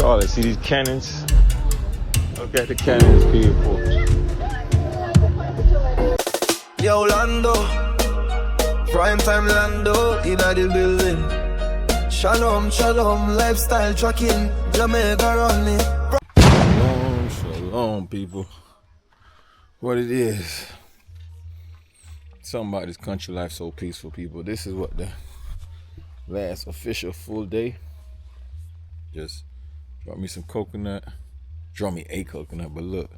call it. See these cannons? Look at the cannons, people. Yo, Lando, Primetime Lando, in the building. Shalom, shalom, lifestyle tracking, Jamaica running. Shalom, shalom, people. What it is. Something about this country life so peaceful, people. This is what the last official full day. Just brought me some coconut. Draw me a coconut, but look.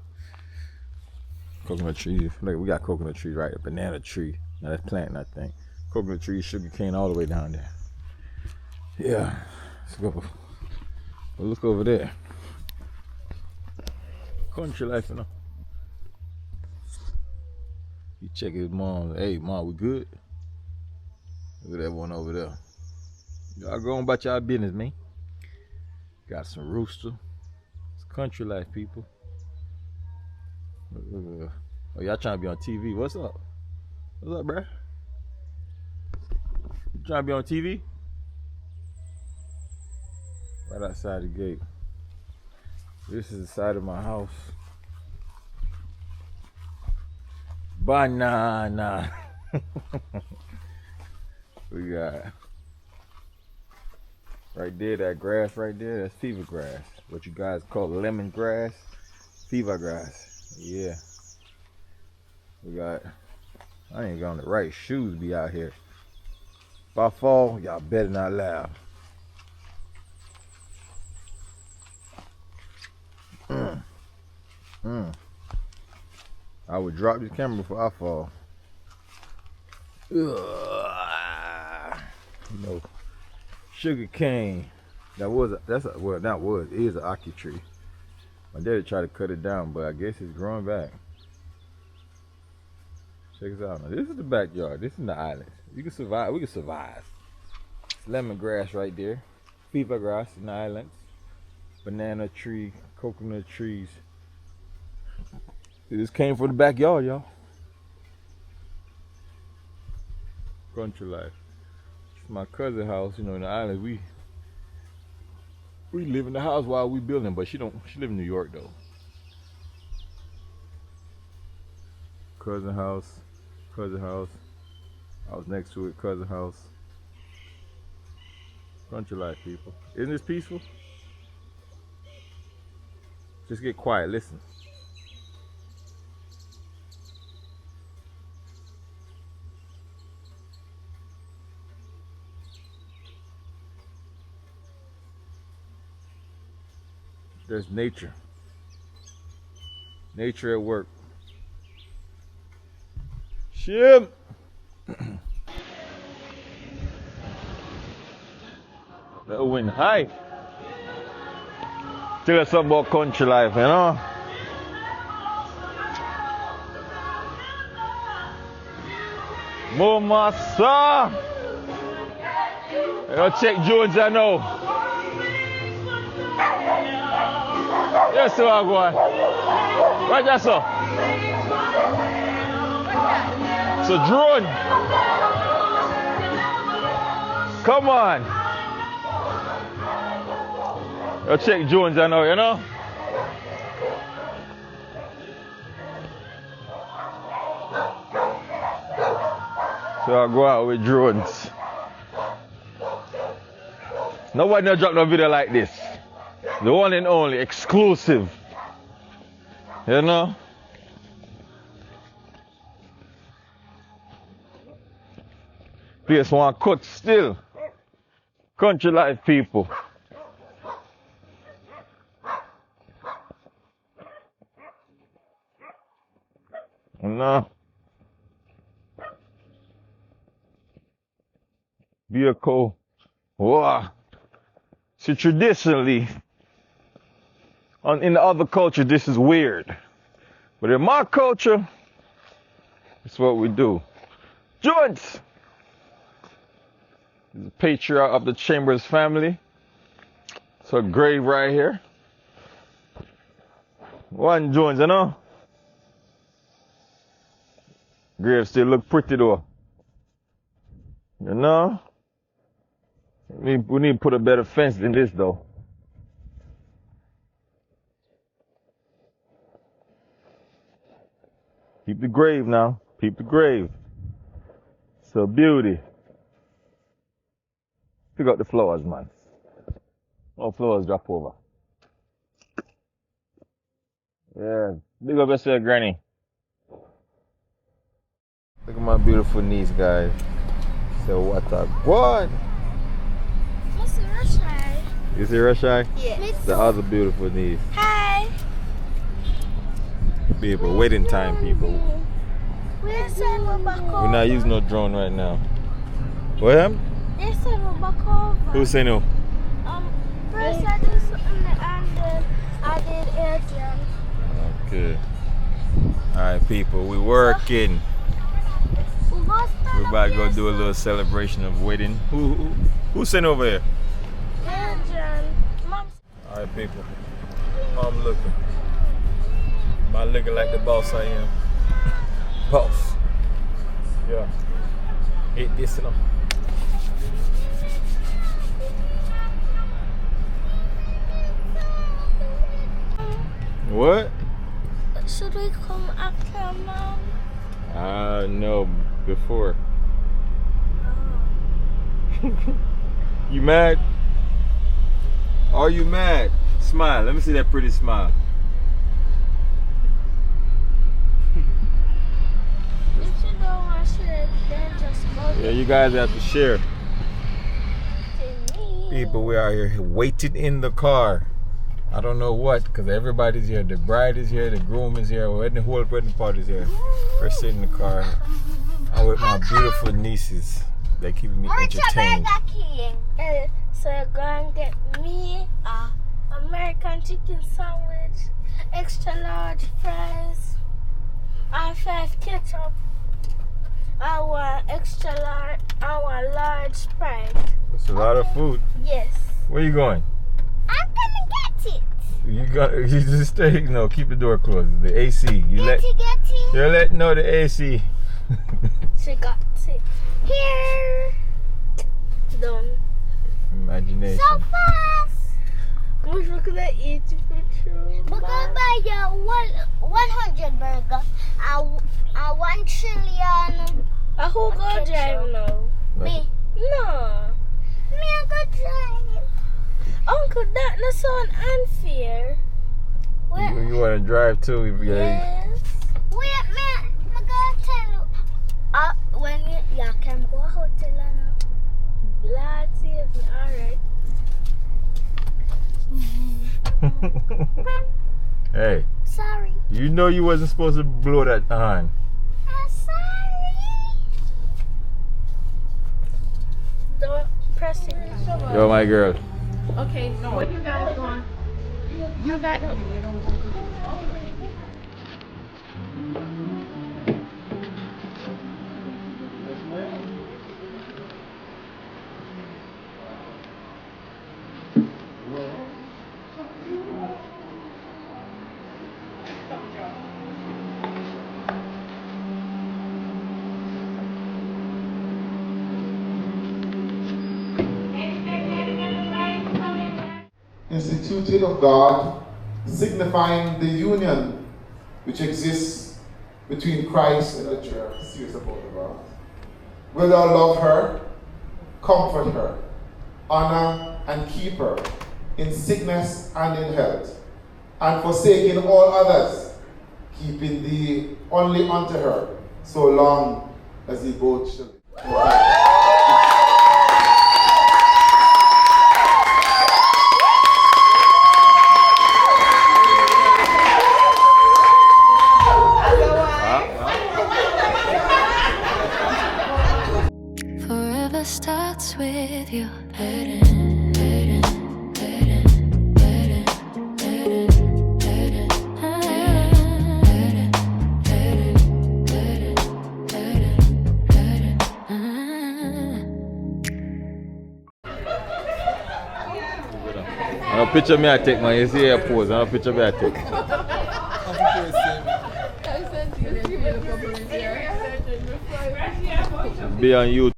Coconut trees. Look, we got coconut trees, right? A banana tree. Now that's planting, I think. Coconut trees, sugar cane all the way down there. Yeah. Let's go. Well, look over there. Country life, you know. You check his mom. Hey, mom, we good? Look at that one over there. Y'all go on about y'all business, man. Got some rooster. It's country life, people. Oh, y'all trying to be on TV. What's up? What's up, bruh? You trying to be on TV? Right outside the gate. This is the side of my house. Banana. We got right there, that grass right there, that's fever grass. What you guys call lemon grass, fever grass. Yeah. We got, I ain't got on the right shoes be out here. If I fall, y'all better not laugh. I would drop this camera before I fall. You know, sugar cane. That is an aki tree. My daddy tried to cut it down, but I guess it's growing back. Check this out. Now, this is the backyard. This is the island. You can survive. We can survive. It's lemongrass right there. Fever grass in the islands. Banana tree, coconut trees. This came from the backyard, y'all. Country life. It's my cousin's house, you know, in the island. We live in the house while we building, but she live in New York though. Cousin house. I was next to it, cousin house. Country life, people. Isn't this peaceful? Just get quiet, listen. There's nature. Nature at work. Shim! That wind high. Tell us something about country life, you know? More massa! You know, check Jones, I know. Yes, sir, I'm going. Right there, sir. So, drone. Come on. You check Jones, I know, you know? So, I go out with drones. Nobody never drop no video like this. The one and only, exclusive. You know? PS1 cut still. Country life, people. You know? Vehicle. Wow. See, traditionally, in the other culture, this is weird. But in my culture, it's what we do. Joints! The patriarch of the Chambers family. It's a grave right here. One Jones, you know? Grave still look pretty though. You know? We need to put a better fence than this though. Keep the grave now. Keep the grave. It's a beauty. Pick up the flowers, man. All flowers drop over. Yeah. Big up yourself, Granny. Look at my beautiful niece, guys. So what a what? What's the Rashai? You see Rashai? Yeah. The other beautiful niece. Hi. People, waiting time, people. Where's the back over? We're not using no drone right now. What him? They said we're back over. Who say no? First I did something and then I did air jump. Okay. Alright, people, we working. We're about to go do a little celebration of wedding. Who's sitting over here? Air jump. Alright, people. How I'm looking. Am I looking like the boss I am? Boss. Yeah. Hit this enough. What? Should we come after Mom? No, before. You mad? Are you mad? Smile. Let me see that pretty smile. If you don't want to share, then just go Yeah, you guys have to share. to me. People, we are here waiting in the car. I don't know what, because everybody's here. The bride is here, the groom is here, the whole wedding party is here. We're sitting in the car. I'm with my beautiful nieces. They're keeping me entertained. So go and get me a American chicken sandwich, extra large fries, and 5 ketchup. I want extra large. I want large Sprite. It's a lot of food. Yes. Where you going? I'm gonna get it. You just stay. No, keep the door closed. The AC. You let no the AC. She got it. Here. Done. Imagination. So fast. We're gonna eat it for true. We're gonna buy a 100 burger. A 1 trillion. Who gonna drive now? Me. No. Me I go drive. Uncle, that no sound unfair. You want to drive too? Yes. Wait, man. I'm gonna tell you. When you can go hotel and Blood saving, alright. Hey. Sorry. You know you wasn't supposed to blow that horn. I'm sorry. Don't press it. Yo, my girl. Okay, no. What you guys doing? You got instituted of God, signifying the union which exists between Christ and the church. Serious about the God. Will thou love her, comfort her, honor and keep her in sickness and in health, and forsaking all others, keeping thee only unto her, so long as ye both shall live. Forever starts with you. I don't picture me I take, man. You see your pose. I don't picture me I take. Be on YouTube.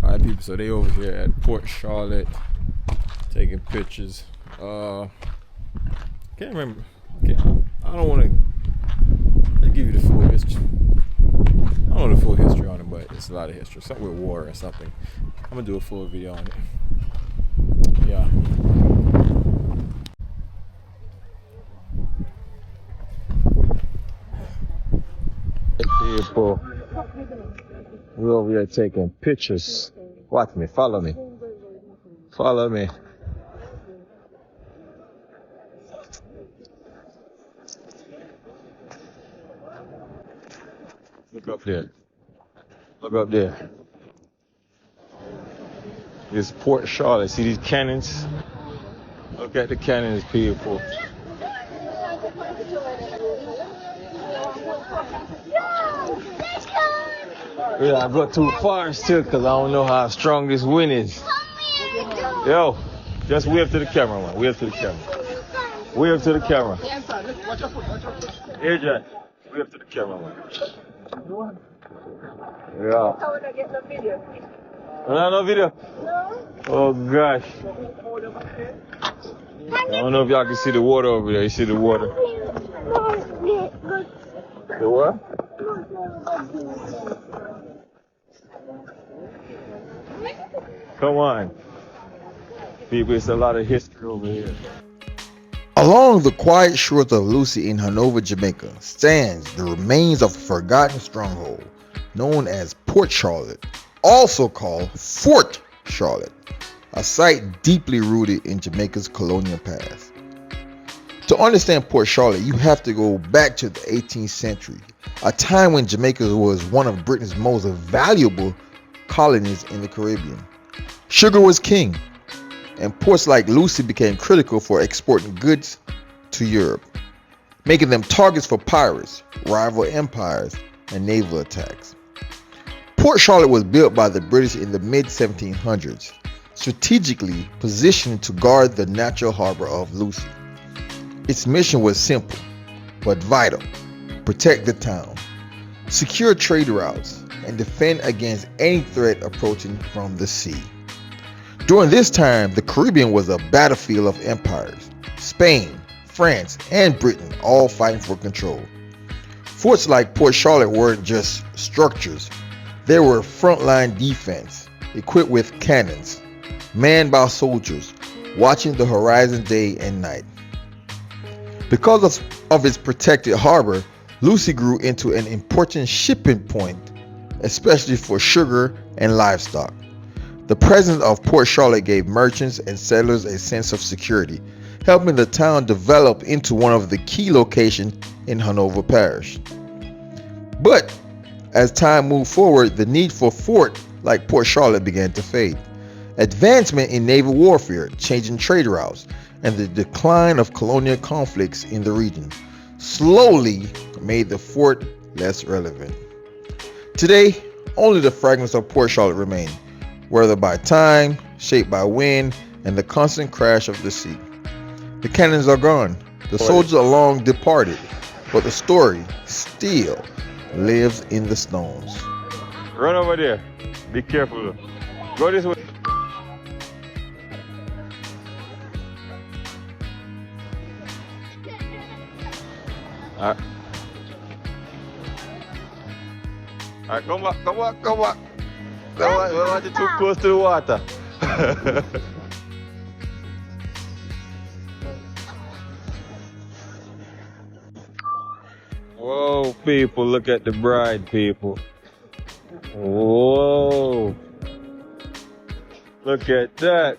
Alright people, so they over here at Port Charlotte taking pictures. Can't remember. I don't want to give you the full history. I don't know the full history on it, but it's a lot of history. Something with war or something. I'm gonna do a full video on it. Yeah. People, we're over here taking pictures. Watch me, follow me. Follow me. Look up there. Look up there. This Port Charlotte. See these cannons? Look at the cannons, people. Yeah, I go too far still because I don't know how strong this wind is. Yo, just wave to the camera, man. Wave to the camera. Wave to the camera. Here, Jack. Wave to the camera, man. Yeah. No video? No. Oh, gosh. I don't know if y'all can see the water over there. You see the water? The what? Come on. People, it's a lot of history over here. Along the quiet shores of Lucy in Hanover, Jamaica, stands the remains of a forgotten stronghold known as Port Charlotte, also called Fort Charlotte, a site deeply rooted in Jamaica's colonial past. To understand Port Charlotte, you have to go back to the 18th century, a time when Jamaica was one of Britain's most valuable colonies in the Caribbean. Sugar was king, and ports like Lucy became critical for exporting goods to Europe, making them targets for pirates, rival empires, and naval attacks. Port Charlotte was built by the British in the mid-1700s, strategically positioned to guard the natural harbor of Lucy. Its mission was simple, but vital: protect the town, secure trade routes, and defend against any threat approaching from the sea. During this time, the Caribbean was a battlefield of empires: Spain, France, and Britain, all fighting for control. Forts like Port Charlotte weren't just structures. They were frontline defense, equipped with cannons, manned by soldiers, watching the horizon day and night. Because of its protected harbor, Lucy grew into an important shipping point, especially for sugar and livestock. The presence of Port Charlotte gave merchants and settlers a sense of security, helping the town develop into one of the key locations in Hanover Parish. But as time moved forward, the need for a fort like Port Charlotte began to fade. Advancement in naval warfare, changing trade routes, and the decline of colonial conflicts in the region slowly made the fort less relevant. Today, only the fragments of Port Charlotte remain, weathered by time, shaped by wind, and the constant crash of the sea. The cannons are gone, the soldiers are long departed, but the story still lives in the stones. Run over there. Be careful. Go this way. Alright, come back. Come back. We want you too close to the water. Whoa, people, look at the bride, people. Whoa. Look at that.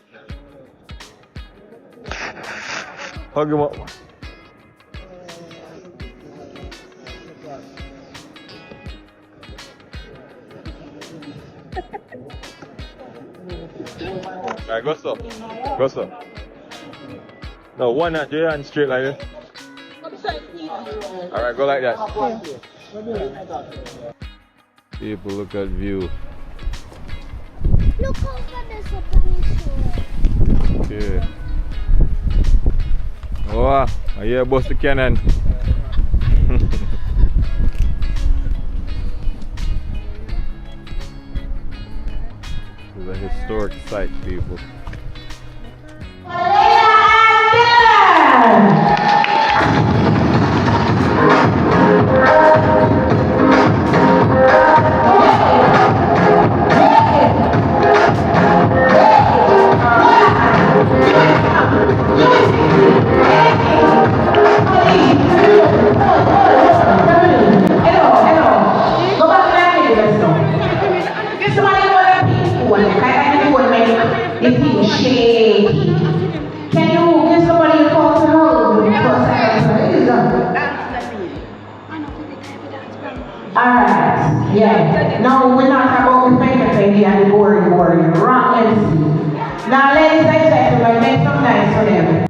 Hug him up. Alright, go slow. Go slow. No, one hand, do your hand straight like this. Alright, go like that. People, look at view. Look over this up. Yeah. Oh, I hear bust the cannon. It's a historic site, people. No, we're not talking about the paper thing and the boring. Wrong MC. Now, ladies and gentlemen, make some nice for them.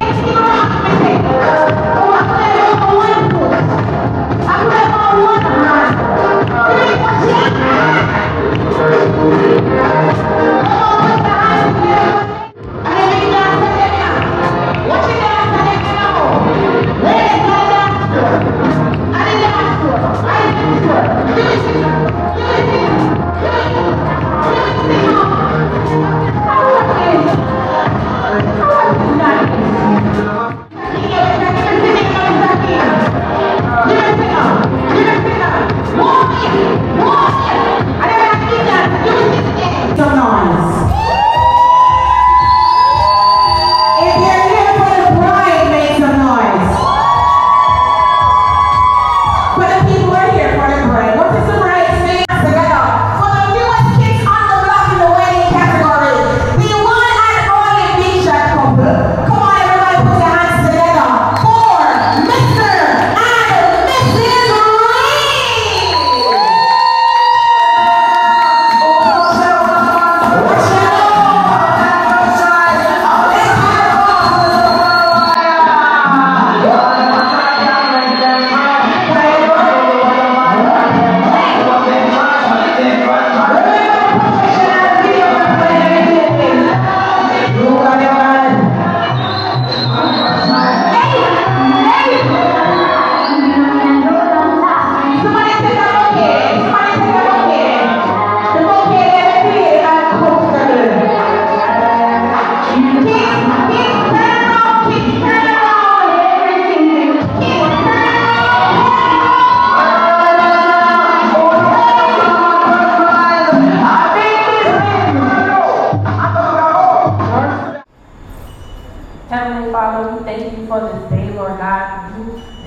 Heavenly Father, we thank you for this day, Lord God.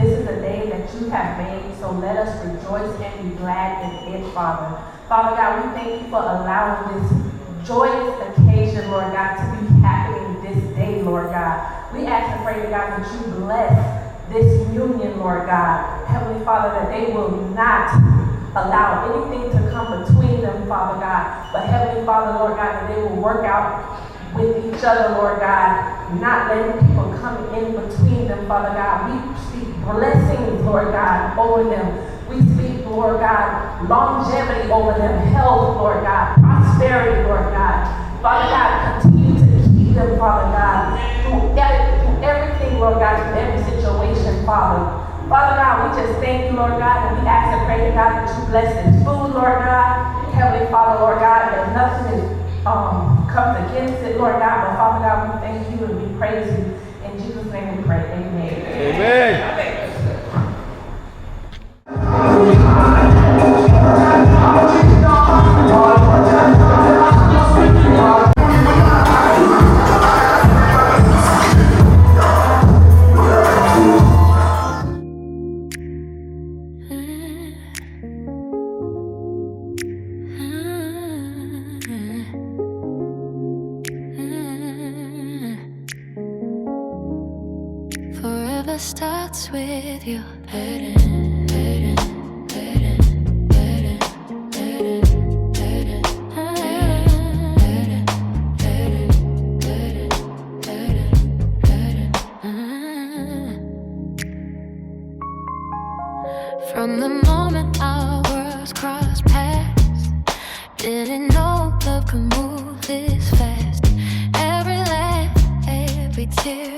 This is a day that you have made, so let us rejoice and be glad in it, Father. Father God, we thank you for allowing this joyous occasion, Lord God, to be happening this day, Lord God. We ask and pray, God, that you bless this union, Lord God. Heavenly Father, that they will not allow anything to come between them, Father God. But Heavenly Father, Lord God, that they will work out with each other, Lord God, not letting people come in between them, Father God. We speak blessings, Lord God, over them. We speak, Lord God, longevity over them, health, Lord God, prosperity, Lord God. Father God, continue to keep them, Father God, through everything, Lord God, through every situation, Father. Father God, we just thank you, Lord God, and we ask and pray to God that you bless this food, Lord God. Heavenly Father, Lord God, that nothing is comes against it, Lord God. But Father God, we thank you and we praise you. In Jesus' name we pray. Amen. Amen. Forever starts with you. From the moment our worlds crossed paths, didn't know love could move this fast. Every laugh, every tear,